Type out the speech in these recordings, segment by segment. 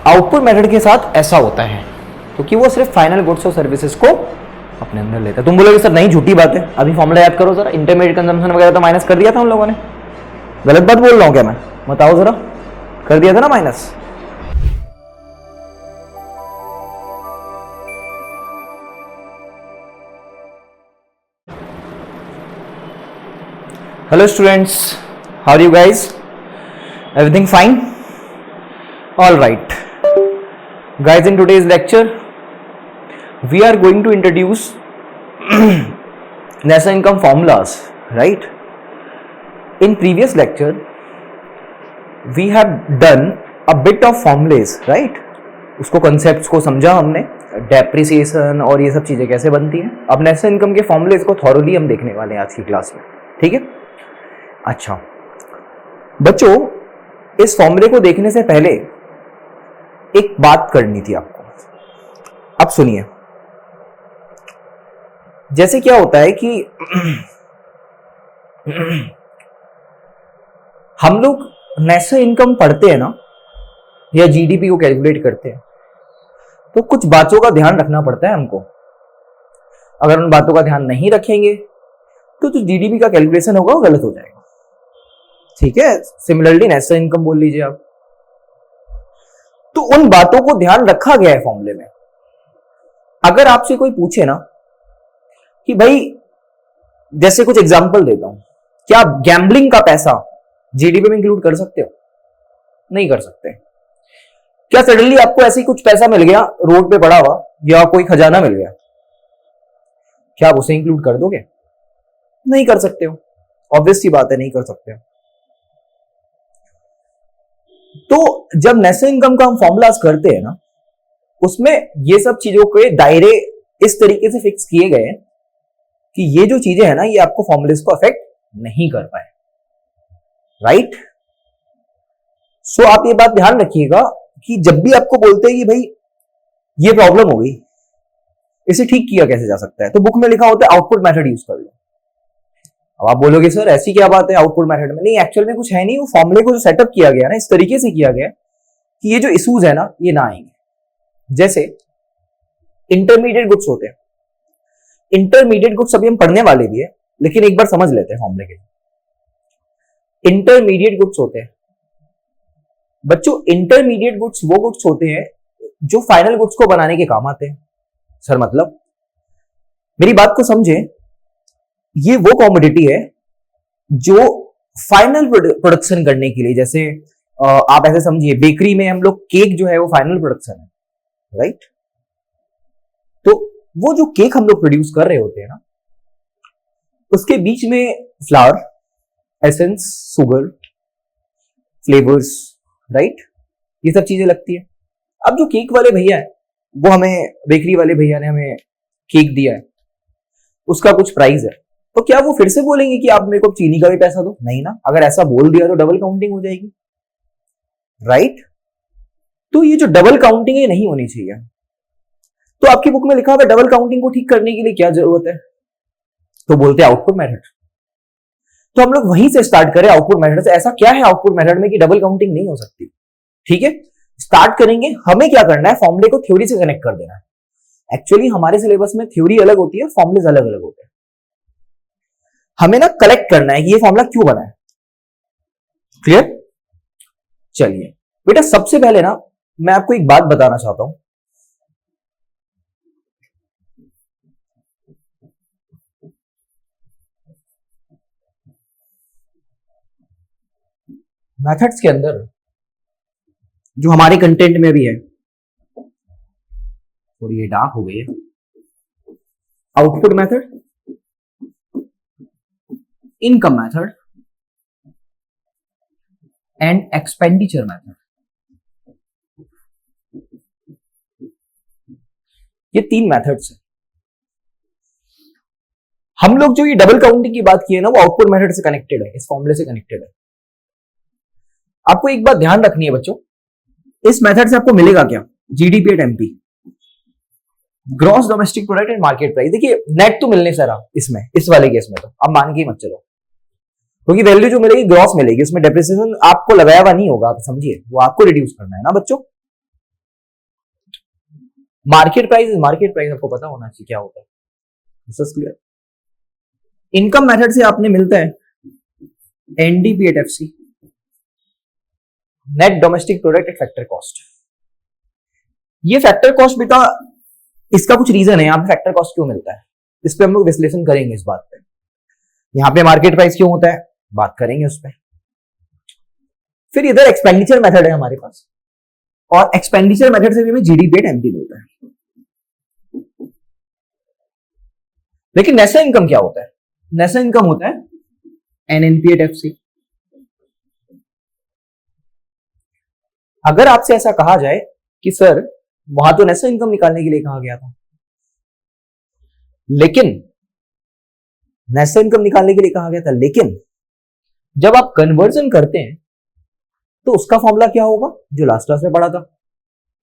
Output method के साथ ऐसा होता है क्योंकि वो सिर्फ फाइनल गुड्स और सर्विसेज को अपने अंदर लेता है। तुम बोलोगे सर नहीं, झूठी बात है, अभी फॉर्मूला याद करो जरा, इंटरमीडिएट कंजम्पशन वगैरह तो माइनस कर दिया था हम लोगों ने, गलत बात बोल रहा हूं क्या मैं? बताओ जरा, कर दिया था ना minus? Hello students, how are you guys? Everything fine? Alright. Guys, in today's lecture, we are going to introduce national income formulas, right? In previous lecture, we have done a bit of formulas, right? उसको concepts को समझा हमने, depreciation और ये सब चीजें कैसे बनती हैं। अब नेशनल इनकम के फॉर्मूलेज को थॉरोली हम देखने वाले हैं आज की क्लास में, ठीक है? अच्छा बच्चों, इस फॉर्मूले को देखने से पहले एक बात करनी थी आपको। अब सुनिए, जैसे क्या होता है कि हम लोग नेशनल इनकम पढ़ते हैं ना, या जीडीपी को कैलकुलेट करते हैं, तो कुछ बातों का ध्यान रखना पड़ता है हमको। अगर उन बातों का ध्यान नहीं रखेंगे तो जो जीडीपी का कैलकुलेशन होगा वो गलत हो जाएगा, ठीक है? सिमिलरली नेशनल इनकम बोल लीजिए आप। तो उन बातों को ध्यान रखा गया है फॉर्मूले में। अगर आपसे कोई पूछे ना कि भाई, जैसे कुछ एग्जांपल देता हूं, क्या आप गैम्बलिंग का पैसा जीडीपी में इंक्लूड कर सकते हो? नहीं कर सकते। क्या सडनली आपको ऐसे ही कुछ पैसा मिल गया रोड पे पड़ा हुआ, या कोई खजाना मिल गया, क्या आप उसे इंक्लूड कर दोगे? नहीं कर सकते हो, ऑब्वियस सी बात है, नहीं कर सकते हो। तो जब नेशनल इनकम का हम फॉर्मूलाज करते हैं ना, उसमें ये सब चीजों के दायरे इस तरीके से फिक्स किए गए कि ये जो चीजें हैं ना, ये आपको फॉर्मूलेज को अफेक्ट नहीं कर पाए, राइट? सो आप ये बात ध्यान रखिएगा कि जब भी आपको बोलते हैं कि भाई ये प्रॉब्लम हो गई, इसे ठीक किया कैसे जा सकता है, तो बुक में लिखा होता है आउटपुट मेथड यूज कर लो। अब आप बोलोगे सर ऐसी क्या बात है आउटपुट मेथड में? नहीं, एक्चुअल में कुछ है नहीं। वो फॉर्मूले को जो सेटअप किया गया ना, इस तरीके से किया गया कि ये जो इश्यूज है ना, ये ना आएंगे। जैसे इंटरमीडिएट गुड्स होते हैं, इंटरमीडिएट गुड्स अभी हम पढ़ने वाले भी है, लेकिन एक बार समझ लेते हैं फॉर्मूले के। इंटरमीडिएट गुड्स होते हैं बच्चों, इंटरमीडिएट गुड्स वो गुड्स होते हैं जो फाइनल गुड्स को बनाने के काम आते हैं। सर मतलब, मेरी बात को समझे, ये वो कॉमोडिटी है जो फाइनल प्रोडक्शन करने के लिए, जैसे आप ऐसे समझिए, बेकरी में हम लोग केक जो है वो फाइनल प्रोडक्शन है, राइट? तो वो जो केक हम लोग प्रोड्यूस कर रहे होते हैं ना, उसके बीच में flower, essence, sugar, flavours, right, ये सब चीजें लगती है। अब जो केक वाले भैया है, वो हमें, बेकरी वाले भैया ने हमें केक दिया है, उसका कुछ प्राइस है, तो क्या वो फिर से बोलेंगे कि आप मेरे को चीनी का भी पैसा दो? नहीं ना। अगर ऐसा बोल दिया तो डबल काउंटिंग हो जाएगी, राइट? तो ये जो डबल काउंटिंग है, नहीं होनी चाहिए। तो आपकी बुक में लिखा हुआ है डबल काउंटिंग को ठीक करने के लिए क्या जरूरत है, तो बोलते हैं आउटपुट मेथड। तो हम लोग वहीं से स्टार्ट करें, आउटपुट मेथड से। ऐसा क्या है आउटपुट मेथड में कि डबल काउंटिंग नहीं हो सकती? ठीक है, स्टार्ट करेंगे। हमें क्या करना है, फॉर्मूले को थ्योरी से कनेक्ट कर देना है। एक्चुअली हमारे सिलेबस में थ्योरी अलग होती है, फॉर्मूलेज अलग अलग होते हैं। हमें ना कलेक्ट करना है कि ये फॉर्मूला क्यों बना है। क्लियर? चलिए बेटा, सबसे पहले ना मैं आपको एक बात बताना चाहता हूं। मेथड्स के अंदर जो हमारे कंटेंट में भी है, थोड़ी ये डार्क हो गई है, output method, income method and expenditure method, ये तीन मेथड्स हैं। हम लोग जो ये डबल काउंटिंग की बात की है ना, वो आउटपुट मेथड से कनेक्टेड है, इस फॉर्मूले से कनेक्टेड है। आपको एक बात ध्यान रखनी है बच्चों, इस मेथड से आपको मिलेगा क्या? GDP at MP, gross domestic product and market price. देखिए नेट तो मिलने सर इसमें, इस वाले केस में तो आप मान के ही मत चलो, क्योंकि वैल्यू जो मिलेगी ग्रॉस मिलेगी, उसमें डेप्रिसिएशन आपको लगाया हुआ नहीं होगा, आप समझिए, वो आपको रिड्यूस करना है ना बच्चों। Market price is market price, आपको पता होना चाहिए क्या होता है। क्लियर। इनकम मेथड से आपने मिलता है NDP at FC, net domestic product at factor cost. ये फैक्टर कॉस्ट बेटा, इसका कुछ रीजन है यहाँ पे फैक्टर कॉस्ट क्यों मिलता है, इस पे हम लोग विश्लेषण करेंगे इस बात पे। यहाँ पे मार्केट प्राइस क्यों होता है, बात करेंगे उस पर। फिर इधर एक्सपेंडिचर मेथड है हमारे पास, और एक्सपेंडिचर मेथड से भी हमें जीडीपी एट एमपी मिलता है। लेकिन नेशनल इनकम क्या होता है, नेशनल इनकम होता है एनएनपी एट एफसी। अगर आपसे ऐसा कहा जाए कि सर वहां तो नेशनल इनकम निकालने के लिए कहा गया था, लेकिन नेशनल इनकम निकालने के लिए कहा गया था, लेकिन जब आप कन्वर्जन करते हैं तो उसका फॉर्मूला क्या होगा जो लास्ट क्लास में पढ़ा था।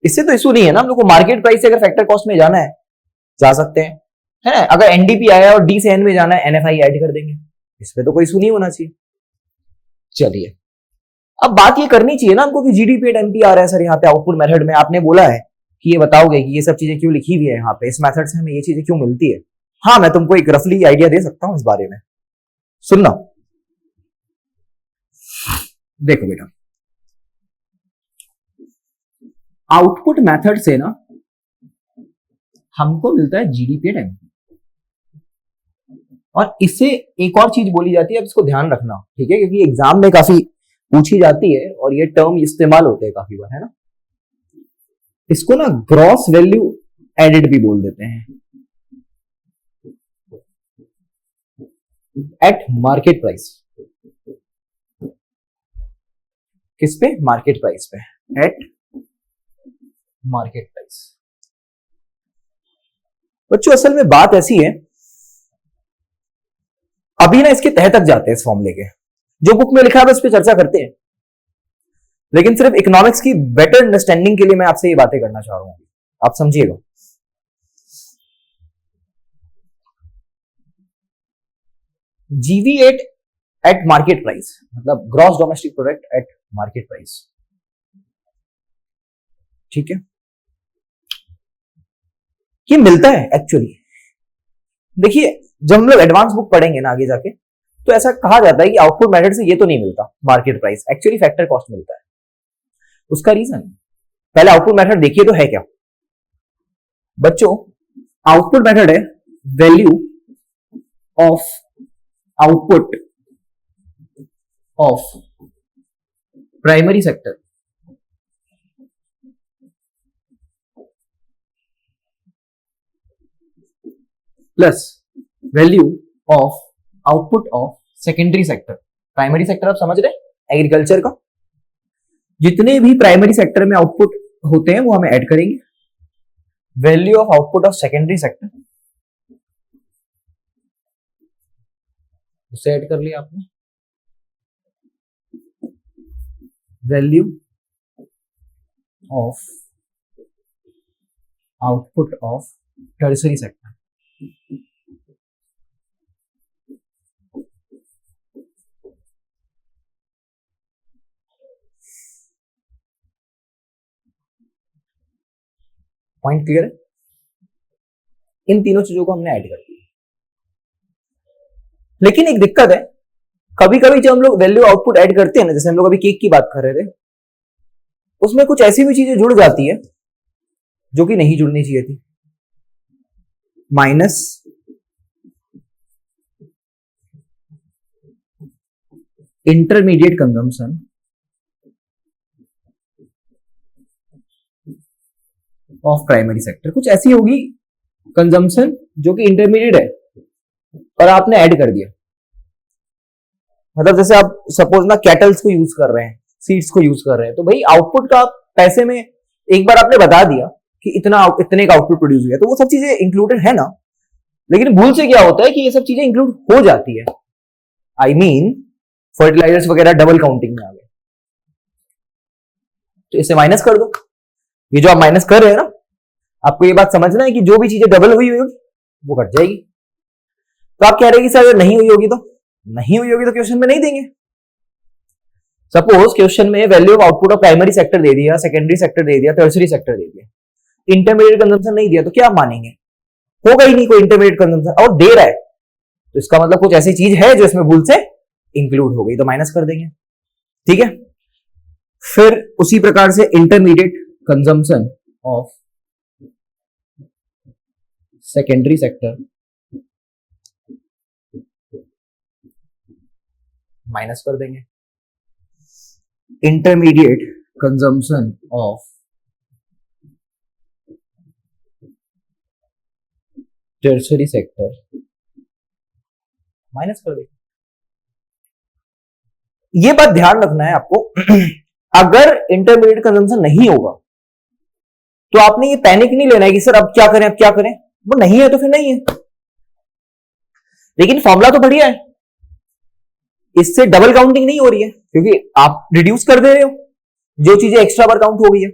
इससे तो इशू नहीं है ना, हम लोग को मार्केट प्राइस से अगर फैक्टर कॉस्ट में जाना है जा सकते हैं, है ना। अगर एनडीपी आया और डी से एन में जाना है एनएफआई ऐड कर देंगे, इस पे तो कोई इशू नहीं होना चाहिए। चलिए अब बात ये करनी चाहिए ना हमको कि जीडीपी एट एमपी आ रहा है सर यहाँ पे आउटपुट मेथड में, आपने बोला है कि ये बताओगे कि ये सब चीजें क्यों लिखी हुई है यहाँ पे, इस मेथड से हमें ये चीजें क्यों मिलती है। हाँ मैं तुमको एक रफली आइडिया दे सकता हूं इस बारे में, सुनना। देखो बेटा, आउटपुट मेथड से ना हमको मिलता है जीडीपी एट एमपी, और इससे एक और चीज बोली जाती है, अब इसको ध्यान रखना ठीक है, क्योंकि एग्जाम में काफी पूछी जाती है और ये टर्म इस्तेमाल होते हैं काफी बार, है ना। इसको ना ग्रॉस वैल्यू एडेड भी बोल देते हैं, एट मार्केट प्राइस। किस पे, मार्केट प्राइस पे, एट मार्केट प्राइस। बच्चों असल में बात ऐसी है, अभी ना इसके तह तक जाते हैं इस फॉर्मूले के, जो बुक में लिखा है उस पर चर्चा करते हैं, लेकिन सिर्फ इकोनॉमिक्स की बेटर अंडरस्टैंडिंग के लिए मैं आपसे ये बातें करना चाह रहा हूं, आप समझिएगा। जीवी एट मार्केट प्राइस मतलब gross domestic product eight market price, ठीक है। ये मिलता है एक्चुअली, देखिए जब हम लोग एडवांस बुक पढ़ेंगे ना आगे जाके, तो ऐसा कहा जाता है कि आउटपुट मेथड से ये तो नहीं मिलता market price, actually factor cost मिलता है। उसका रीजन, पहले आउटपुट मेथड देखिए तो है क्या बच्चों। आउटपुट मेथड है value of output of primary sector plus value of output of secondary sector. Primary sector आप समझ रहे हैं एग्रीकल्चर का, जितने भी प्राइमरी सेक्टर में आउटपुट होते हैं वो हमें ऐड करेंगे। Value of output of secondary sector, उसे ऐड कर लिया आपने। Value of output of tertiary sector, point clear है। इन तीनों चीजों को हमने ऐड कर दिया, लेकिन एक दिक्कत है, कभी कभी जब हम लोग वैल्यू आउटपुट ऐड करते हैं ना, जैसे हम लोग अभी केक की बात कर रहे थे, उसमें कुछ ऐसी भी चीजें जुड़ जाती है जो कि नहीं जुड़नी चाहिए थी। Minus intermediate consumption of primary sector, कुछ ऐसी होगी कंजम्पशन जो कि इंटरमीडिएट है और आपने ऐड कर दिया। मतलब जैसे आप सपोज ना कैटल्स को यूज कर रहे हैं, सीड्स को यूज कर रहे हैं, तो भाई आउटपुट का पैसे में एक बार आपने बता दिया कि इतने का आउटपुट प्रोड्यूस हुआ, तो वो सब चीजें इंक्लूडेड है ना। लेकिन भूल से क्या होता है कि ये सब चीजें इंक्लूड हो जाती है, आई मीन फर्टिलाइजर्स वगैरह डबल काउंटिंग में आ गए, तो इसे माइनस कर दो। ये जो आप माइनस कर रहे हैं ना, आपको ये बात समझना है कि जो भी चीजें डबल हुई होगी वो कट जाएगी। तो आप कह रहे हैं कि सर अगर नहीं हुई होगी तो क्वेश्चन में नहीं देंगे। सपोज क्वेश्चन में value of output of primary sector दे दिया, सेकेंडरी सेक्टर दे दिया, टर्शरी सेक्टर दे दिया, इंटरमीडिएट कंजम्पशन नहीं दिया तो क्या मानेंगे? होगा ही नहीं कोई इंटरमीडिएट कंजम्पशन, और दे रहा है तो इसका मतलब कुछ ऐसी चीज है जो इसमें भूल से इंक्लूड हो गई, तो माइनस कर देंगे। ठीक है, फिर उसी प्रकार से intermediate consumption of secondary sector minus कर देंगे। Intermediate consumption of tertiary sector minus कर देंगे। ये बात ध्यान रखना है आपको अगर इंटरमीडिएट कंजम्पशन नहीं होगा तो आपने ये पैनिक नहीं लेना है कि सर अब क्या करें, अब क्या करें। वो नहीं है तो फिर नहीं है, लेकिन फॉर्मूला तो बढ़िया है, इससे डबल काउंटिंग नहीं हो रही है क्योंकि आप रिड्यूस कर दे रहे हो जो चीजें एक्स्ट्रा बार काउंट हो गई है।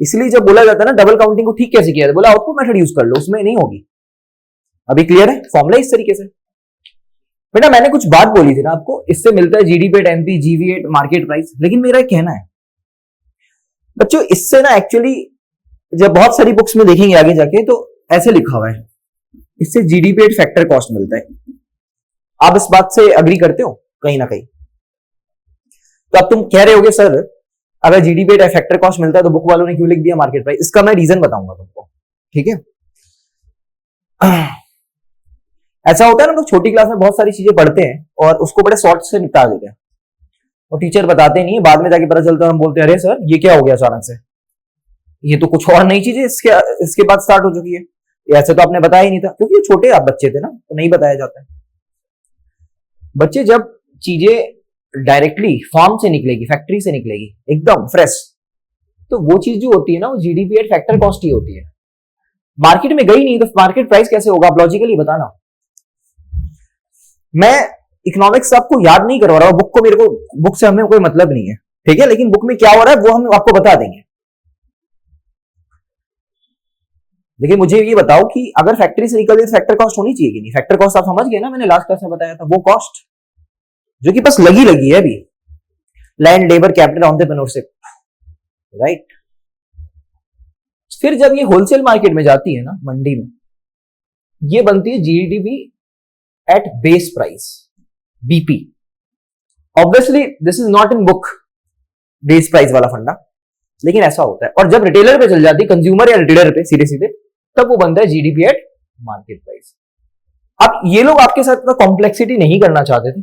इसलिए जब बोला जाता है ना डबल काउंटिंग को ठीक कैसे किया है, बोला आउटपुट मेथड यूज कर लो, उसमें नहीं होगी। अभी क्लियर है फॉर्मूला इस तरीके से। बेटा मैंने कुछ बात बोली थी ना आपको, इससे मिलता है जीडीपी एट एमपी, जीवी एट मार्केट प्राइस, लेकिन मेरा कहना है बच्चों इससे ना एक्चुअली जब बहुत सारी बुक्स में देखेंगे आगे जाके तो ऐसे लिखा हुआ है, इससे जीडीपी एट फैक्टर कॉस्ट मिलता है। आप इस बात से अग्री करते हो कहीं ना कहीं? तो अब तुम कह रहे होगे सर अगर जीडीपी एट फैक्टर कॉस्ट मिलता है तो बुक वालों ने क्यों लिख दिया मार्केट प्राइस? इसका मैं रीजन बताऊंगा तुमको, ठीक है। ऐसा होता है ना, लोग छोटी क्लास में बहुत सारी चीजें पढ़ते हैं और उसको बड़े शॉर्ट से निपटा देते हैं और टीचर बताते नहीं है, बाद में जाके पता चलता है, हम बोलते हैं अरे सर ये क्या हो गया अचानक से, ये तो कुछ और नई चीजें इसके बाद स्टार्ट हो चुकी है, ऐसे तो आपने बताया ही नहीं था, क्योंकि छोटे आप बच्चे थे ना तो नहीं बताया जाता है। बच्चे जब चीजें डायरेक्टली फार्म से निकलेगी, फैक्ट्री से निकलेगी एकदम फ्रेश, तो वो चीज जो होती है ना वो जीडीपी एट फैक्टर कॉस्ट ही होती है। मार्केट में गई नहीं तो मार्केट प्राइस कैसे होगा? आप लॉजिकली बताना। मैं इकोनॉमिक्स आपको याद नहीं करवा रहा हूं, बुक को मेरे को बुक से हमें कोई मतलब नहीं है, ठीक है, लेकिन बुक में क्या हो रहा है वो हम आपको बता देंगे। लेकिन मुझे ये बताओ कि अगर फैक्ट्री से निकल तो फैक्टर कॉस्ट होनी चाहिए कि नहीं? फैक्टर कॉस्ट आप समझ गए ना, मैंने लास्ट क्लास में बताया था, वो कॉस्ट जो कि बस लगी लगी है अभी, land, labour, capital, entrepreneurship, right. फिर जब ये होलसेल मार्केट में जाती है ना, मंडी में, ये बनती है GDP at base price, BP. Obviously this is not in book base price वाला फंडा, लेकिन ऐसा होता है। और जब रिटेलर पे चल जाती है, कंज्यूमर या रिटेलर पे सीधे सीधे, तब वो बनता है जीडीपी एट मार्केट प्राइस। अब ये लोग आपके साथ इतना कॉम्प्लेक्सिटी नहीं करना चाहते थे,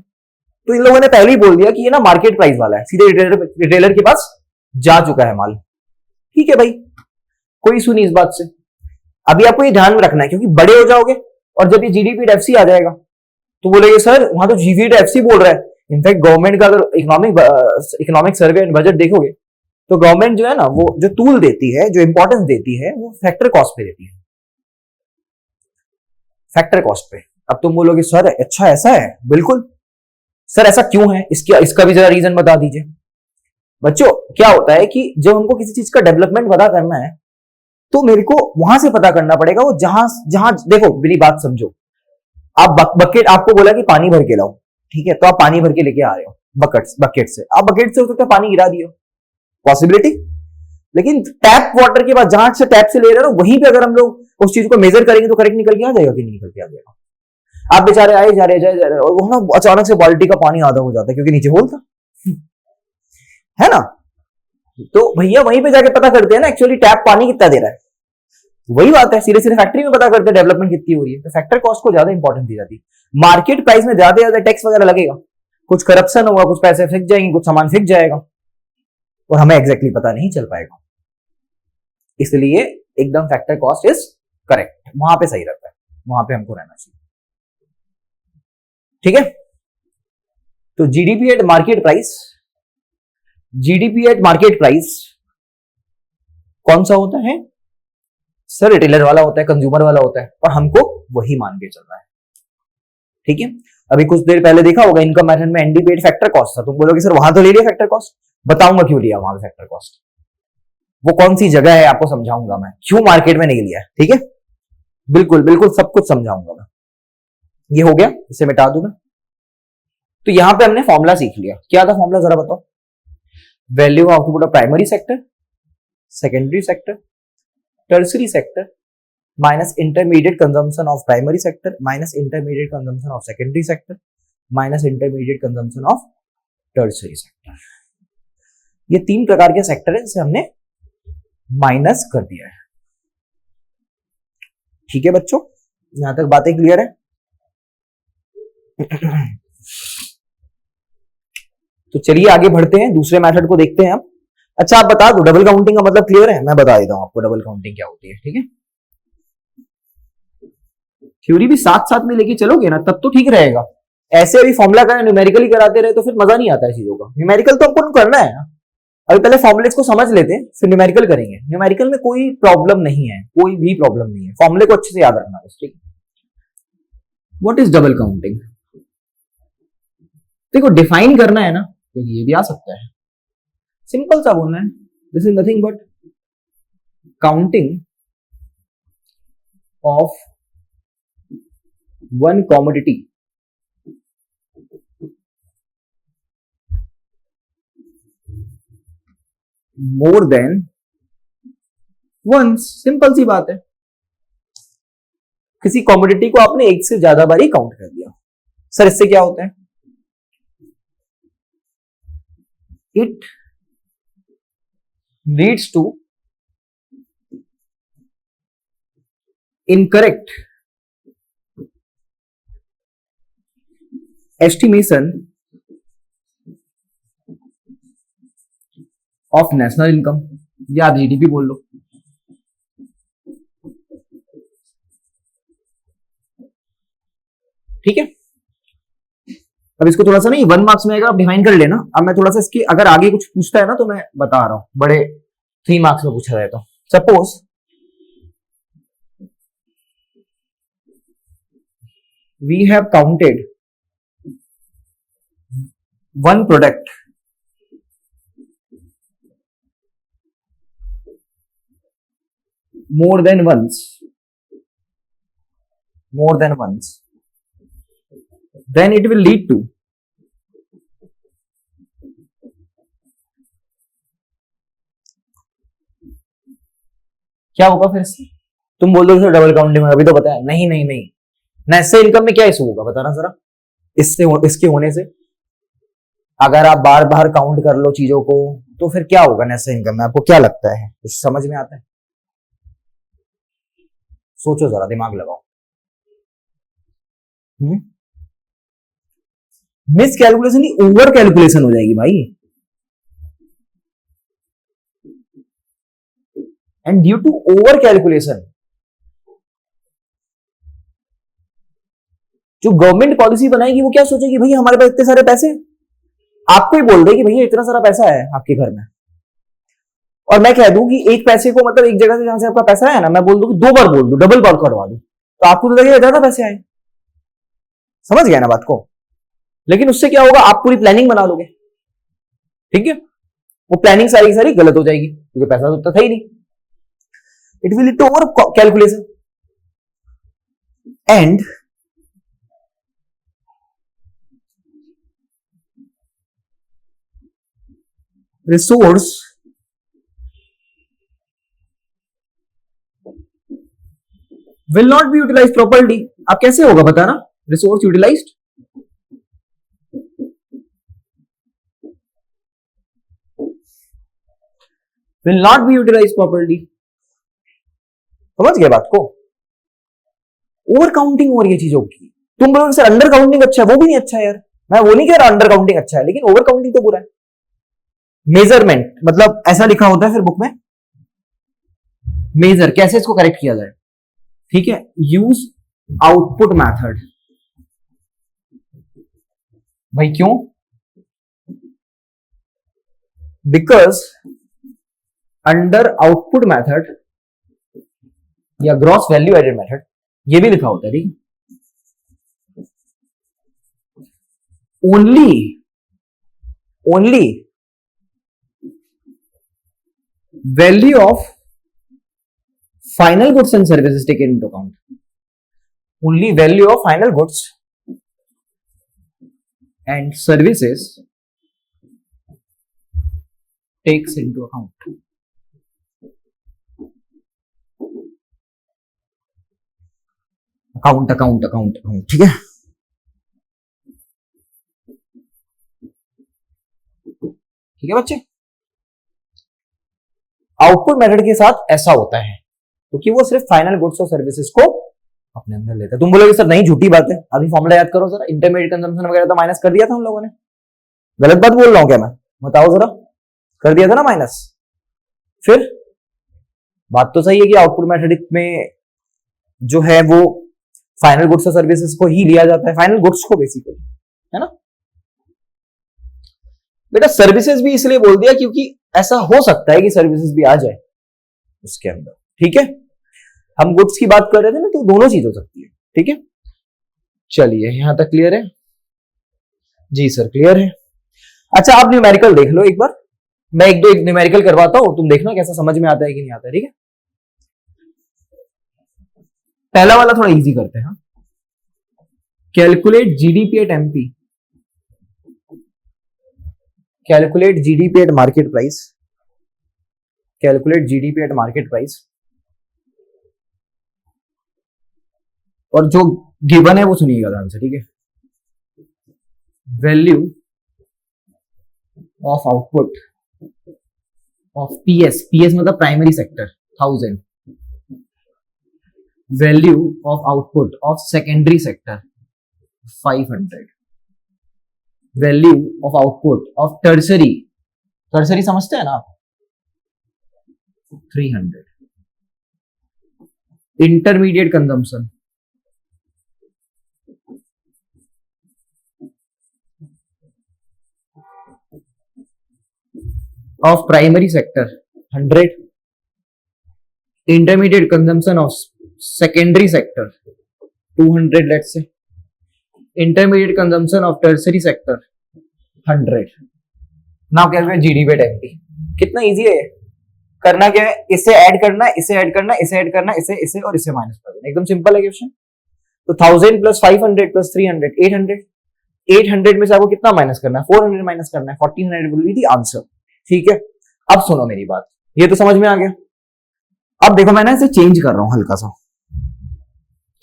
तो इन लोगों ने पहले ही बोल दिया कि ये ना मार्केट प्राइस वाला है, सीधे रिटेलर के पास जा चुका है माल। ठीक है भाई, कोई इशू नहीं इस बात से। अभी आपको ये ध्यान में रखना है क्योंकि बड़े हो जाओगे और जब ये जीडीपी एफसी आ जाएगा तो बोलेंगे सर वहां तो जीडीपी एफसी बोल रहा है। इनफैक्ट गवर्नमेंट का अगर इकोनॉमिक सर्वे एंड बजट देखोगे तो गवर्नमेंट जो है ना वो जो टूल देती है, जो इंपॉर्टेंस देती है, वो फैक्टर कॉस्ट पे देती है, फैक्टर कॉस्ट पे। अब तुम बोलोगे सर अच्छा ऐसा है, बिल्कुल सर ऐसा क्यों है, इसका भी जरा रीजन बता दीजिए। बच्चों क्या होता है कि जब हमको किसी चीज का डेवलपमेंट पता करना है तो मेरे को वहां से पता करना पड़ेगा, वो जहां जहां देखो मेरी बात समझो, आप बकेट, आपको बोला कि पानी भर के लाओ, ठीक है, तो आप पानी भर के लेके आ रहे हो बकेट से, आप बकेट से हो सकता है पानी गिरा दियो, पॉसिबिलिटी। लेकिन टैप वाटर के बाद जहां से टैप से ले रहे हो वहीं पे अगर हम लोग उस चीज को मेजर करेंगे तो करेक्ट निकल के आ जाएगा कि नहीं निकल के आ जाएगा? आप बेचारे आए जा रहे और वो ना अचानक से बाल्टी का पानी आधा हो जाता है क्योंकि नीचे होल था, है ना। तो भैया वहीं पे जाके पता करते हैं ना एक्चुअली टैप पानी कितना दे रहा है, वही बात है, सीधे सीधे फैक्ट्री में पता करते हैं डेवलपमेंट कितनी हो रही है। तो फैक्टर कॉस्ट को ज्यादा इंपॉर्टेंस दी जाती है। मार्केट प्राइस में ज्यादा टैक्स वगैरह लगेगा, कुछ करप्शन होगा, कुछ पैसे फिक जाएंगे, कुछ सामान फिक जाएगा और हमें एग्जैक्टली पता नहीं चल पाएगा। इसलिए एकदम फैक्टर कॉस्ट इज करेक्ट, वहां पे सही रहता है, वहां पे हमको रहना चाहिए, ठीक है। तो GDP at market price, GDP at market price कौन सा होता है सर? रिटेलर वाला होता है, कंज्यूमर वाला होता है, और हमको वही मान के चलना है, ठीक है। अभी कुछ देर पहले देखा होगा इनकम मेथड में एनडीपी एट फैक्टर कॉस्ट था, तुम बोलोगे सर वहां तो ले लिया फैक्टर कॉस्ट, बताऊंगा क्यों लिया वहां फैक्टर कॉस्ट, वो कौन सी जगह है आपको समझाऊंगा मैं, क्यों मार्केट में नहीं लिया, ठीक है। बिल्कुल बिल्कुल सब कुछ समझाऊंगा मैं। ये हो गया, इसे मिटा दूंगा। तो यहां पे हमने फॉर्मूला सीख लिया, क्या था फॉर्मूला जरा बताओ? Value of output of primary sector, secondary sector tertiary sector minus intermediate consumption of primary sector minus intermediate consumption of secondary sector minus intermediate consumption of tertiary sector. ये 3 प्रकार के सेक्टर है जिसे हमने माइनस कर दिया है। ठीक है बच्चों, यहां तक बातें क्लियर है? तो चलिए आगे बढ़ते हैं, दूसरे मेथड को देखते हैं हम। अच्छा आप बता दो डबल काउंटिंग का मतलब क्लियर है? मैं बता देता हूं आपको डबल काउंटिंग क्या होती है। ठीक है, थ्योरी भी साथ साथ में लेके चलोगे ना तब तो ठीक रहेगा। ऐसे अभी फॉर्मूला का न्यूमेरिकली कराते रहे तो फिर मजा नहीं आता है चीजों का। न्यूमेरिकल तो हमको करना है ना, अभी पहले फॉर्मुलेस को समझ लेते हैं फिर न्यूमेरिकल करेंगे। न्यूमेरिकल में कोई प्रॉब्लम नहीं है, कोई भी प्रॉब्लम नहीं है, फॉर्मुले को अच्छे से याद रखना बस। ठीक है, व्हाट इज डबल काउंटिंग? देखो डिफाइन करना है ना, तो ये भी आ सकता है, सिंपल सा बोलना है, this is nothing but counting of one commodity more than once. Simple सी बात है, किसी कॉमोडिटी को आपने एक से ज्यादा बारी काउंट कर दिया। सर इससे क्या होता है? It leads to incorrect estimation of national income, या जीडीपी बोल लो। ठीक है, अब इसको थोड़ा सा नहीं 1 मार्क्स में आएगा, आप डिफाइन कर लेना। अब मैं थोड़ा सा इसकी अगर आगे कुछ पूछता है ना तो मैं बता रहा हूं, बड़े 3 मार्क्स में पूछा जाए तो। Suppose we have counted one product more than once, then it will lead to क्या होगा? फिर से तुम बोल दो डबल काउंटिंग में, अभी तो बताया नहीं नहीं नहीं। नेशनल इनकम में क्या इशू होगा बताना जरा, इसके होने से। अगर आप बार बार काउंट कर लो चीजों को तो फिर क्या होगा नेशनल इनकम में? आपको क्या लगता है, कुछ समझ में आता है? सोचो जरा, दिमाग लगाओ। मिस कैलकुलेशन नहीं, ओवर कैलकुलेशन हो जाएगी भाई। And due to over calculation जो गवर्नमेंट पॉलिसी बनाएगी वो क्या सोचेगी, भैया हमारे पास इतने सारे पैसे, आपको ही बोल देगी भैया इतना सारा पैसा है आपके घर में, और मैं कह दूं कि एक पैसे को मतलब एक जगह से जहां से आपका पैसा है ना, मैं बोल दूं कि 2 बार बोल दूं, डबल बार करवा दूं, तो आपको तो लगेगा ज्यादा पैसे आए। समझ गया ना बात को? लेकिन उससे क्या होगा, आप पूरी प्लानिंग बना लोगे। ठीक है, वो प्लानिंग सारी सारी गलत हो जाएगी क्योंकि पैसा तो था ही नहीं। It will lead to over calculation and resource will not be utilize properly. अब कैसे होगा बताना, resource utilized will not be utilize properly. समझ गए बात को? ओवर काउंटिंग हो रही है चीजों की। तुम बोलोगे सर अंडर काउंटिंग अच्छा है, वो भी नहीं अच्छा है यार। मैं वो नहीं कह रहा अंडर काउंटिंग अच्छा है, लेकिन ओवर काउंटिंग तो बुरा है। मेजरमेंट मतलब ऐसा लिखा होता है फिर बुक में, मेजर कैसे इसको करेक्ट किया जाए। ठीक है, यूज आउटपुट मैथड। भाई क्यों? बिकॉज अंडर आउटपुट मेथड या ग्रॉस वैल्यू एडेड मेथड, ये भी लिखा होता है ठीक, only value of final goods and services taken into account, only value of final goods and services takes into account. Account account account account, ठीक है। ठीक है बच्चे, आउटपुट मेथड के साथ ऐसा होता है क्योंकि वो सिर्फ फाइनल गुड्स और सर्विसेज को अपने अंदर लेता है। तुम बोलोगे सर नहीं, झूठी बात है, अभी फॉर्मूला याद करो जरा, इंटरमीडिएट कंजम्पशन वगैरह तो माइनस कर दिया था हम लोगों ने, गलत बात बोल रहा हूं क्या मैं, बताओ जरा, कर दिया था ना माइनस। फिर बात तो सही है कि आउटपुट मेथड में जो है वो फाइनल गुड्स और सर्विसेज को ही लिया जाता है, फाइनल गुड्स को बेसिकली, है ना बेटा। सर्विसेज भी इसलिए बोल दिया क्योंकि ऐसा हो सकता है कि सर्विसेज भी आ जाए उसके अंदर, ठीक है। हम गुड्स की बात कर रहे थे ना, तो दोनों चीज हो सकती है, ठीक है। चलिए यहां तक क्लियर है जी सर, क्लियर है। अच्छा आप न्यूमेरिकल देख लो एक बार, मैं एक दो एक न्यूमेरिकल करवाता हूं, तुम देखना कैसा समझ में आता है कि नहीं आता है, ठीक है। पहला वाला थोड़ा इजी करते हैं। Calculate GDP at MP, calculate GDP at market price, calculate GDP at market price, और जो गिवन है वो सुनिएगा ध्यान से, ठीक है। Value of output of PS, PS मतलब primary sector 1000, value of output of secondary sector 500, value of output of tertiary, tertiary समझते हैं ना आप, 300, intermediate consumption of primary sector 100, intermediate consumption of secondary sector 200 let's say, intermediate consumption of tertiary sector 100। Now calculate GDP at MP. कितना easy है, करना क्या है, इसे ऐड करना, इसे ऐड करना, इसे ऐड करना, इसे इसे और इसे माइनस कर देना, एकदम सिंपल है क्वेश्चन। तो 1000 प्लस 500 प्लस 300 800, 800 में से आपको कितना माइनस करना है, 400 माइनस करना है, 1400 विल बी द आंसर, ठीक है। अब सुनो मेरी बात, ये तो समझ में आ गया। अब देखो मैं ना इसे चेंज कर रहा हूं हल्का सा,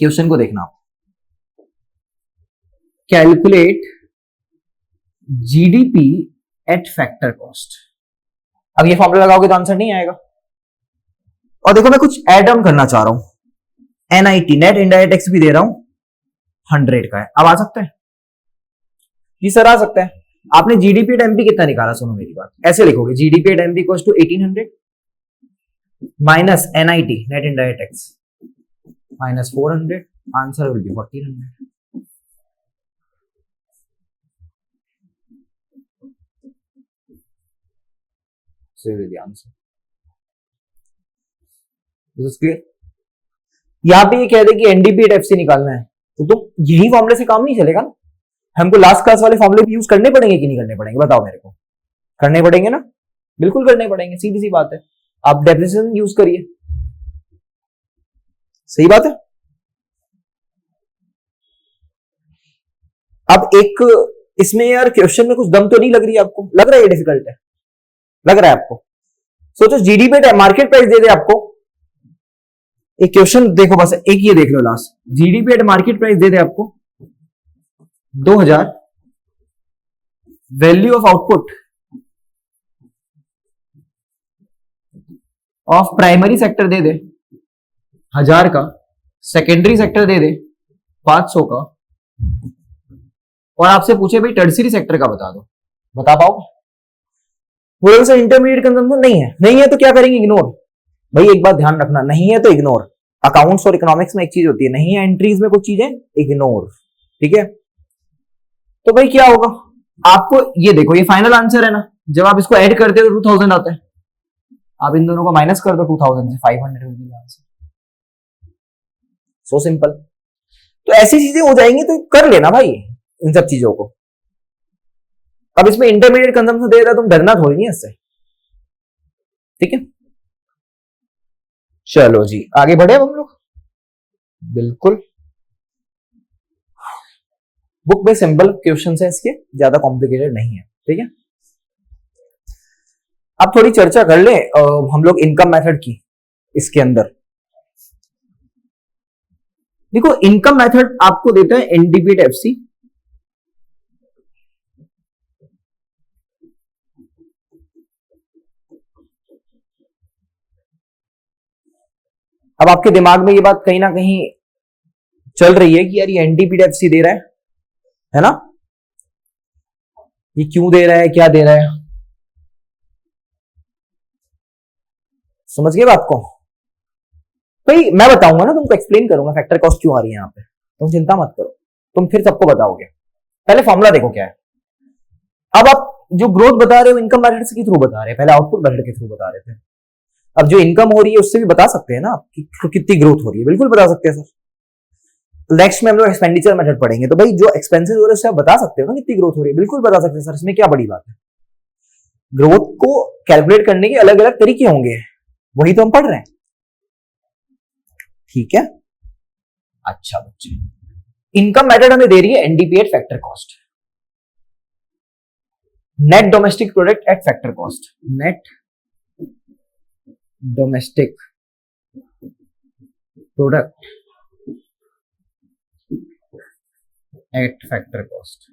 क्वेश्चन को देखना आप, calculate GDP eight factor cost. अब ये फॉर्मूला लगाओगे तो आंसर नहीं आएगा। और देखो मैं कुछ एड ऑन करना चाह रहा हूं, एनआईटी नेट इनडायरेक्ट टैक्स भी दे रहा हूं, 100 का है, अब आ सकता है जी सर, आ सकता है। आपने जीडीपी एट एमपी कितना निकाला, सुनो मेरी बात, ऐसे लिखोगे GDP at MP equals to 1800 minus NIT net indirect tax minus 400, answer will be 1400। Answer clear. यहां पे ये कह दे कि एनडीपी एट एफसी निकालना है, तो तुम यही फॉर्मूले से काम नहीं चलेगा ना, हमको लास्ट क्लास वाले फॉर्मूले भी यूज करने पड़ेंगे कि नहीं करने पड़ेंगे, बताओ मेरे को। करने पड़ेंगे ना, बिल्कुल करने पड़ेंगे, सीधी सी बात है। आप डेफिनेशन यूज करिए, सही बात है। अब एक इसमें यार क्वेश्चन में कुछ दम तो नहीं लग रही है आपको, लग रहा है ये डिफिकल्ट है, लग रहा है आपको। सोचो जीडीपी मार्केट प्राइस दे दे आपको, एक क्वेश्चन देखो बस, एक ये देख लो last, GDP at market price दे दे आपको 2000, value of output of primary sector दे दे 1000 का, सेकेंडरी सेक्टर दे दे 500 का, और आपसे पूछे भाई टर्सरी सेक्टर का बता दो, बता पाओ? बोलोगे सर इंटरमीडिएट कंजम्पशन नहीं है, नहीं है तो क्या करेंगे, इग्नोर। भाई एक बात ध्यान रखना, नहीं है तो इग्नोर। अकाउंट्स और इकोनॉमिक्स में एक चीज होती है, नहीं है एंट्रीज में कुछ चीजें इग्नोर, ठीक है। तो भाई क्या होगा, आपको ये देखो, ये फाइनल आंसर है ना, जब आप इसको ऐड करते हो तो 2000 आता है, आप इन दोनों को माइनस कर दो 2000 से, 500 will be answer, so simple. तो ऐसी चीजें हो जाएंगी तो कर लेना भाई इन सब चीजों को। अब इसमें इंटरमीडिएट कंजम्पशन दे रहा है, तुम डरना थोड़ी नहीं इससे, ठीक है। चलो जी आगे बढ़े हम लोग, बिल्कुल। बुक में सिंपल क्वेश्चन है इसके, ज्यादा कॉम्प्लिकेटेड नहीं है, ठीक है। अब थोड़ी चर्चा कर ले हम लोग इनकम मेथड की इसके अंदर। देखो इनकम मेथड आपको देता है एनडीपीएफसी, अब आपके दिमाग में ये बात कहीं ना कहीं चल रही है कि यार ये एनडीपीएफसी दे रहा है ना, ये क्यों दे रहा है, क्या दे रहा है, समझ गए बात को? भाई मैं बताऊंगा ना तुमको, एक्सप्लेन करूंगा फैक्टर कॉस्ट क्यों आ रही है यहाँ पे, तुम चिंता मत करो, तुम फिर सबको बताओगे। पहले फॉर्मूला देखो क्या है। अब आप जो ग्रोथ बता रहे हो इनकम मेथड के थ्रू बता रहे हैं, पहले आउटपुट मेथड के थ्रू बता रहे थे। अब जो इनकम हो रही है उससे भी बता सकते हैं ना आप कि कितनी ग्रोथ हो रही है, बिल्कुल बता सकते हैं सर। नेक्स्ट में हम लोग एक्सपेंडिचर मेथड पढ़ेंगे, तो भाई जो एक्सपेंसेस हो रहे हैं उससे आप बता सकते हो ना कितनी ग्रोथ हो रही है, बिल्कुल बता सकते हैं सर, इसमें क्या बड़ी बात है। ग्रोथ को कैलकुलेट करने के अलग अलग तरीके होंगे, वही तो हम पढ़ रहे हैं, ठीक है। अच्छा बच्चे, इनकम मेथड हमें दे रही है NDP at factor cost, net domestic product at factor cost, net domestic product at factor cost.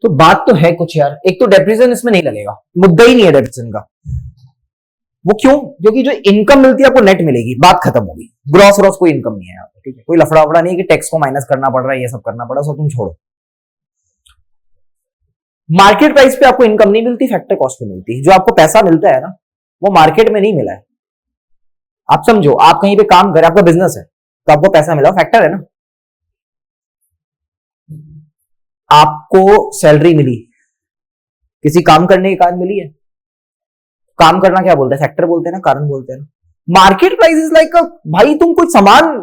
तो बात तो है कुछ यार, एक तो डेप्रिसिएशन इसमें नहीं लगेगा, मुद्दा ही नहीं है डेप्रिसिएशन का। वो क्यों? क्योंकि जो इनकम मिलती है आपको नेट मिलेगी, बात खत्म होगी। ग्रॉस रॉस कोई इनकम नहीं है यहाँ पे, ठीक है। कोई लफड़ा वफड़ा नहीं है कि टैक्स को माइनस करना पड़ रहा है, ये सब करना पड़ा, सब तुम छोड़ो। मार्केट प्राइस पे आपको इनकम नहीं मिलती, फैक्टर कॉस्ट पे मिलती है। जो आपको पैसा मिलता है ना वो मार्केट में नहीं मिला है। आप समझो, आप कहीं पे काम करें, आपका बिजनेस है तो आपको पैसा मिला, फैक्टर है ना। आपको सैलरी मिली, किसी काम करने के कारण मिली है, काम करना क्या बोलते हैं, फैक्टर बोलते हैं ना, कारण बोलते हैं ना। मार्केट प्राइस इज लाइक, भाई तुम कुछ सामान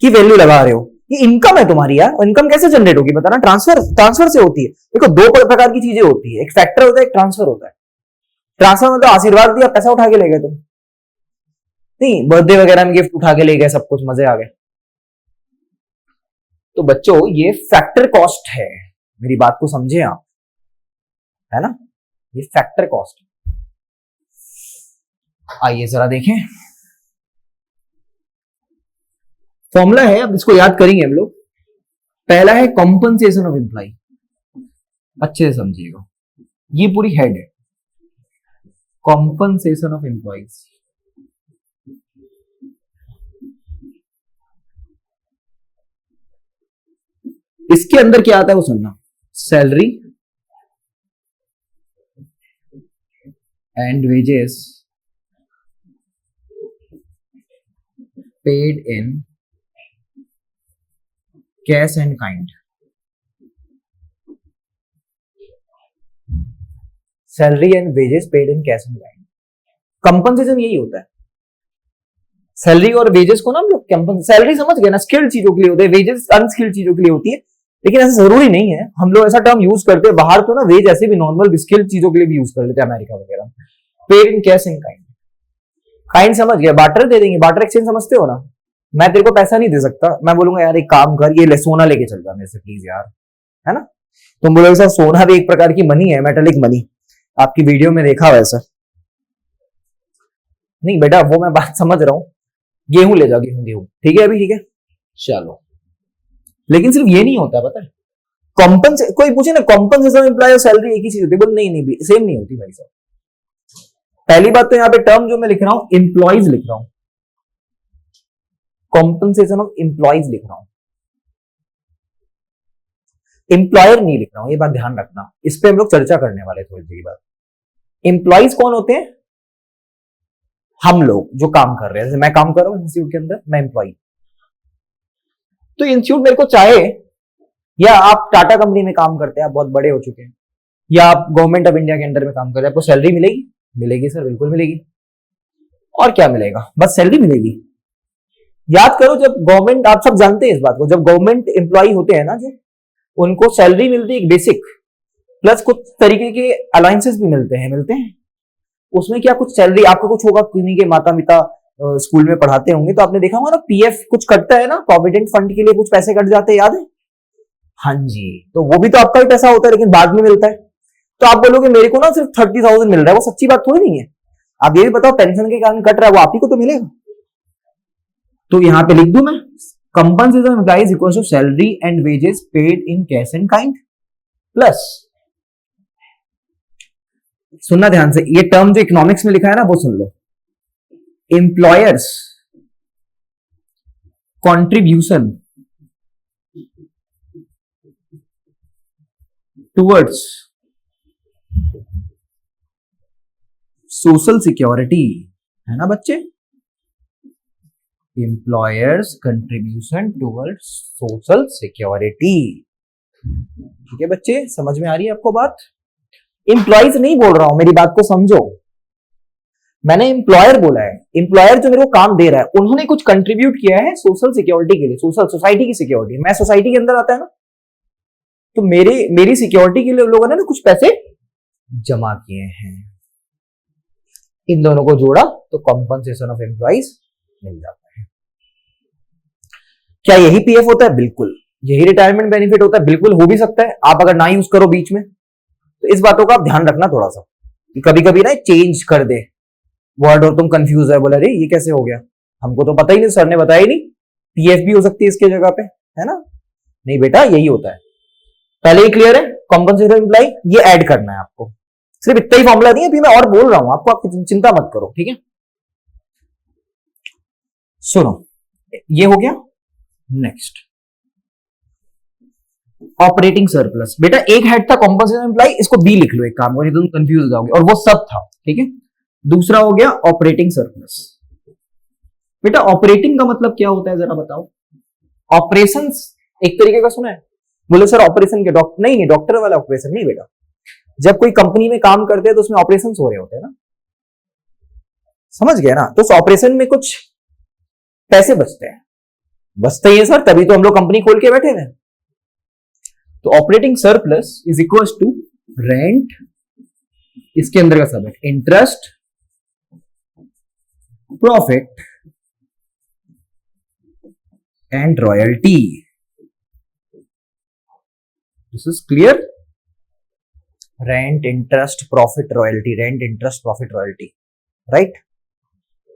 की वैल्यू लगा रहे हो, ये इनकम है तुम्हारी यार। और इनकम कैसे जनरेट होगी बताना? ट्रांसफर से होती है। देखो दो प्रकार की चीजें होती है, एक फैक्टर होता है, एक ट्रांसफर होता है। ट्रांसफर मतलब आशीर्वाद दिया, पैसा उठा के ले गए तुम, नहीं बर्थडे वगैरह में गिफ्ट उठा के ले गए, सब कुछ मजे आ गए। तो बच्चों ये फैक्टर कॉस्ट है, मेरी बात को समझे आप, है ना, ये फैक्टर कॉस्ट। आइए जरा देखें, फॉर्मूला है, अब इसको याद करेंगे हम लोग। पहला है कॉम्पनसेशन ऑफ एम्प्लॉय, अच्छे से समझिएगा, ये पूरी हेड है, कॉम्पनसेशन ऑफ एम्प्लॉयज। इसके अंदर क्या आता है वो सुनना, salary and wages paid in cash and kind. Salary and wages paid in cash and kind, compensation यही होता है। सैलरी और वेजेस को ना हम लोग, सैलरी समझ गए ना, स्किल्ड चीजों के लिए होते हैं, वेजेस अनस्किल्ड चीजों के लिए होती है। लेकिन ऐसा जरूरी नहीं है, हम लोग ऐसा टर्म यूज करते हैं बाहर तो ना, वेज ऐसे भी नॉर्मल स्किल्ड चीजों के लिए भी यूज कर लेते हैं, अमेरिका वगैरह। Paid in cash and kind, kind समझ गया, बार्टर दे देंगे, बार्टर एक्सचेंज समझते हो ना। मैं तेरे को पैसा नहीं दे सकता, मैं बोलूंगा यार एक काम कर, ये सोना लेके चल जा मेरे से प्लीज यार, है ना। तुम बोलोगे सर सोना भी एक प्रकार की मनी है, मेटेलिक मनी, आपकी वीडियो में देखा हुआ है सर। नहीं बेटा वो मैं बात समझ रहा हूं, गेहूं ले जाओ, गेहूं, ठीक है अभी, ठीक है चलो। लेकिन सिर्फ ये नहीं होता पता है, कोई पूछे ना कॉम्पनसेशन एम्प्लॉय और सैलरी एक ही चीज होती है, बोल नहीं नहीं सेम नहीं होती भाई साहब। पहली बात तो यहां पे टर्म जो मैं लिख रहा हूं एम्प्लॉयज लिख रहा हूं, कॉम्पनसेशन ऑफ एम्प्लॉयज लिख रहा हूं, एम्प्लॉयर नहीं लिख रहा हूं, ये बात ध्यान रखना, इस पे हम लोग चर्चा करने वाले थोड़ी देर बाद। एम्प्लॉयज कौन होते हैं? हम लोग जो काम कर रहे हैं, जैसे मैं काम कर रहा हूं इंस्टीट्यूट के अंदर, मैं एम्प्लॉय। तो इंस्टीट्यूट मेरे को चाहे, या आप टाटा कंपनी में काम करते हैं, आप बहुत बड़े हो चुके हैं, या आप गवर्नमेंट ऑफ इंडिया के अंडर में काम कर रहे हैं, आपको सैलरी मिलेगी? मिलेगी सर, बिल्कुल मिलेगी। और क्या मिलेगा? बस सैलरी मिलेगी। याद करो जब गवर्नमेंट, आप सब जानते हैं इस बात को, जब गवर्नमेंट एम्प्लॉय होते हैं ना जो, उनको सैलरी मिलती है एक बेसिक, प्लस कुछ तरीके के अलाउंसेस भी मिलते हैं। उसमें क्या कुछ सैलरी आपको कुछ होगा, किन्हीं के माता पिता स्कूल में पढ़ाते होंगे तो आपने देखा होगा ना, पीएफ कुछ कटता है ना, प्रोविडेंट फंड के लिए कुछ पैसे कट जाते हैं, याद है? हाँ जी, तो वो भी तो आपका ही पैसा होता है, लेकिन बाद में मिलता है। तो आप बोलोगे मेरे को ना सिर्फ 30,000 मिल रहा है, वो सच्ची बात थोड़ी नहीं है। आप ये भी बताओ पेंशन के कारण कट रहा है, वो आप ही को तो मिलेगा। तो यहां पे लिख दूं मैं, compensation employees equal to salary and wages paid in cash and kind plus, सुनना ध्यान से, ये टर्म जो इकोनॉमिक्स में लिखा है ना वो सुन लो, employers contribution towards social security, है ना बच्चे, employers contribution towards social security. ठीक है बच्चे, समझ में आ रही है आपको बात? एम्प्लॉयज नहीं बोल रहा हूं, मेरी बात को समझो, मैंने एम्प्लॉयर बोला है। एम्प्लॉयर जो मेरे को काम दे रहा है, उन्होंने कुछ कंट्रीब्यूट किया है सोशल सिक्योरिटी के लिए, सोशल सोसाइटी की सिक्योरिटी। मैं सोसाइटी के अंदर आता है ना, तो मेरी सिक्योरिटी के लिए उन लोगों ने ना कुछ पैसे जमा किए हैं, इन दोनों को जोड़ा तो कॉम्पनसेशन ऑफ एम्प्लॉइज मिल जाता है। क्या यही पीएफ होता है? बिल्कुल। यही रिटायरमेंट बेनिफिट होता है? बिल्कुल। हो भी सकता है आप अगर ना यूज करो बीच में, तो इस बातों का आप ध्यान रखना थोड़ा सा, कभी कभी ना चेंज कर दे वर्ड और तुम कंफ्यूज है, बोला अरे ये कैसे हो गया, हमको तो पता ही नहीं, सर ने बताया ही नहीं, पीएफ भी हो सकती है इसके जगह पे, है ना? नहीं बेटा, यही होता है। पहले ही क्लियर है? कॉम्पनसेशन एम्प्लॉय ये ऐड करना है आपको, सिर्फ इतना ही फॉर्मूला नहीं है, अभी मैं और बोल रहा हूं आपको, आप चिंता मत करो, ठीक है? सुनो, ये हो गया। Next, operating surplus. बेटा एक हेड था कॉम्पनसेशन एम्प्लॉय, इसको बी लिख लो, एक काम करो, तुम कंफ्यूज हो जाओगे, और वो सब था, ठीक है? दूसरा हो गया ऑपरेटिंग सरप्लस। बेटा ऑपरेटिंग का मतलब क्या होता है जरा बताओ? ऑपरेशंस एक तरीके का सुना है? बोले सर ऑपरेशन के डॉक्टर? नहीं, डॉक्टर वाला ऑपरेशन नहीं बेटा। जब कोई कंपनी में काम करते हैं तो उसमें ऑपरेशंस हो रहे होते हैं ना, समझ गए ना? तो उस ऑपरेशन में कुछ पैसे बचते हैं, बचते ही है सर, तभी तो हम लोग कंपनी खोल के बैठे हैं। तो operating surplus is equal to rent, इसके अंदर का सब है, interest, profit and royalty. This is clear? Rent, interest, profit, royalty, rent, interest, profit, royalty, right?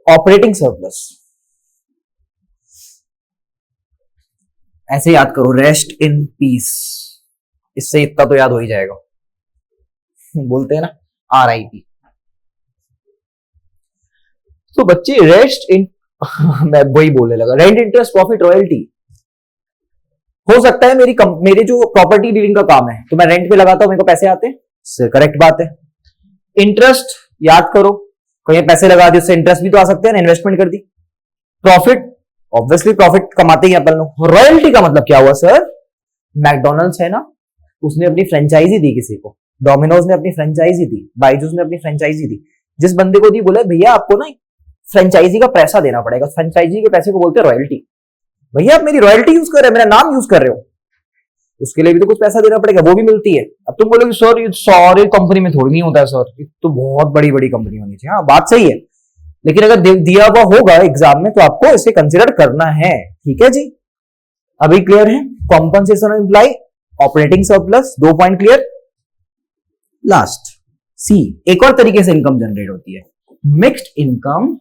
Operating surplus ऐसे याद करो, रेस्ट इन पीस, इससे इतना तो याद हो ही जाएगा, बोलते हैं ना RIP। तो बच्चे रेस्ट इन मैं वही बोलने लगा, रेंट, इंटरेस्ट, प्रॉफिट, रॉयल्टी। हो सकता है मेरे जो प्रॉपर्टी डीलिंग का काम है, तो मैं रेंट पे लगाता हूं, मेरे को पैसे आते हैं, करेक्ट बात है। इंटरेस्ट याद करो, कहीं पैसे लगा दिए, उससे इंटरेस्ट भी तो आ सकते हैं ना, इन्वेस्टमेंट कर दी। प्रॉफिट, ऑब्वियसली प्रॉफिट कमाते ही अपन लोग। रॉयल्टी का मतलब क्या हुआ सर? मैकडोनल्ड्स है ना, उसने अपनी फ्रेंचाइजी दी किसी को, डोमिनोज ने अपनी फ्रेंचाइजी दी, बाइजूस ने अपनी फ्रेंचाइजी दी, जिस बंदे को दी बोला भैया आपको ना फ्रेंचाइजी का पैसा देना पड़ेगा, फ्रेंचाइजी के पैसे को बोलते हैं रॉयल्टी। भैया आप मेरी रॉयल्टी यूज कर रहे हैं, मेरा नाम यूज कर रहे हो, उसके लिए भी तो कुछ पैसा देना पड़ेगा, वो भी मिलती है। अब तुम बोलोगे सर ये सारे कंपनी में थोड़ी नहीं होता है सर, तो बहुत बड़ी बड़ी कंपनी होनी चाहिए। हाँ बात सही है, लेकिन अगर दिया हुआ होगा एग्जाम में तो आपको इसे कंसिडर करना है, ठीक है जी? अभी क्लियर है? Compensation employ, operating surplus, 2 point clear. Last C, एक और तरीके से इनकम जनरेट होती है, mixed income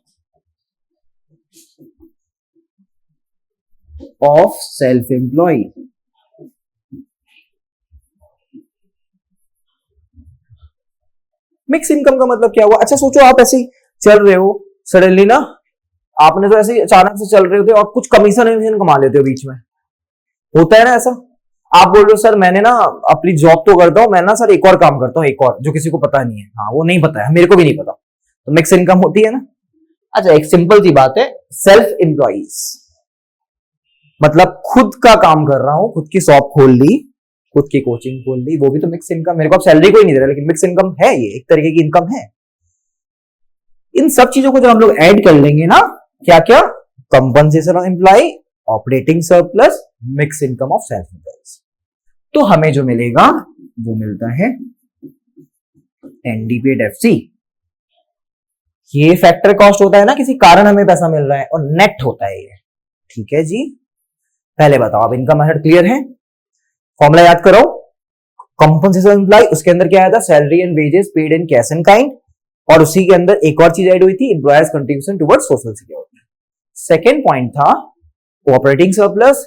of self employ. Mix income का मतलब क्या हुआ? अच्छा सोचो, आप ऐसे ही चल रहे हो, सडनली ना आपने तो ऐसे ही अचानक से चल रहे होते और कुछ कमीशन कमा लेते हो बीच में, होता है ना ऐसा? आप बोल रहे हो सर मैंने ना अपनी जॉब तो करता हूं, मैं ना सर एक और काम करता हूं, एक और जो किसी को पता नहीं है। हाँ वो नहीं पता है, मेरे को भी नहीं पता, तो मिक्स इनकम होती है ना। अच्छा एक सिंपल सी बात है, सेल्फ एम्प्लॉइज मतलब खुद का काम कर रहा हूं, खुद की शॉप खोल ली, खुद की कोचिंग खोल ली, वो भी तो मिक्स इनकम। मेरे को अब सैलरी कोई नहीं दे रहा, लेकिन मिक्स इनकम है, ये एक तरीके की इनकम है। इन सब चीजों को जब हम लोग ऐड कर लेंगे ना, क्या क्या? Compensation of employ, operating surplus, mix income of self employees, तो हमें जो मिलेगा वो मिलता है NDPAT-FC। ये फैक्टर कॉस्ट होता है ना, किसी कारण हमें पैसा मिल रहा है, और नेट होता है ये, ठीक है जी? पहले बताओ, अब इनकम मेथड क्लियर है? फॉर्मूला याद करो, कंपनसेशन एम्प्लॉय, उसके अंदर क्या आया था? Salary and wages paid in cash and kind, और उसी के अंदर एक और चीज ऐड हुई थी, employers contribution towards social security. Second point था operating surplus,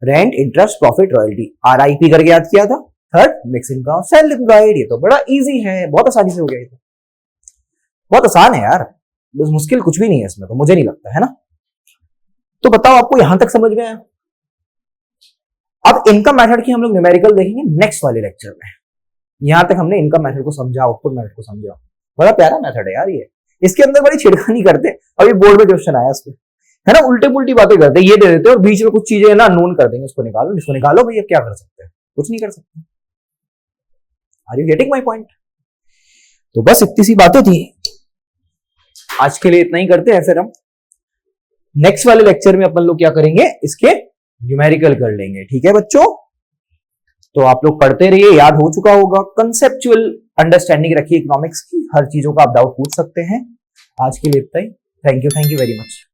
rent, interest, profit, royalty, RIP करके याद किया था। Third mix income, self employed. ये तो बड़ा इजी है, बहुत आसानी से हो गया। ये तो बहुत आसान है यार, बस मुश्किल कुछ भी नहीं है इसमें, तो मुझे नहीं लगता है ना। तो बताओ आपको यहां तक समझ में आया? अब इनकम मेथड की हम लोग न्यूमेरिकल देखेंगे नेक्स्ट वाले लेक्चर में। यहां तक हमने इनकम मेथड को समझा, आउटपुट मेथड को समझा। बड़ा प्यारा मेथड है यार ये, इसके अंदर बड़ी छिड़खानी करते। अभी बोर्ड में क्वेश्चन आया इस पे, है ना, उल्टे पुल्टी बातें करते, ये दे देते और बीच में कुछ चीजें ना नोन कर देंगे, उसको निकालो, इसको निकालो, भैया क्या कर सकते हैं, कुछ नहीं कर सकते। Are you getting my point? तो बस इतनी सी बातें थी, आज के लिए इतना ही करते हैं। फिर हम नेक्स्ट वाले लेक्चर में अपन लोग क्या करेंगे, इसके न्यूमेरिकल कर लेंगे। ठीक है बच्चों, तो आप लोग पढ़ते रहिए, याद हो चुका होगा। कंसेप्चुअल अंडरस्टैंडिंग रखिए इकोनॉमिक्स की, हर चीजों का आप डाउट पूछ सकते हैं। आज के लिए इतना ही। Thank you very much.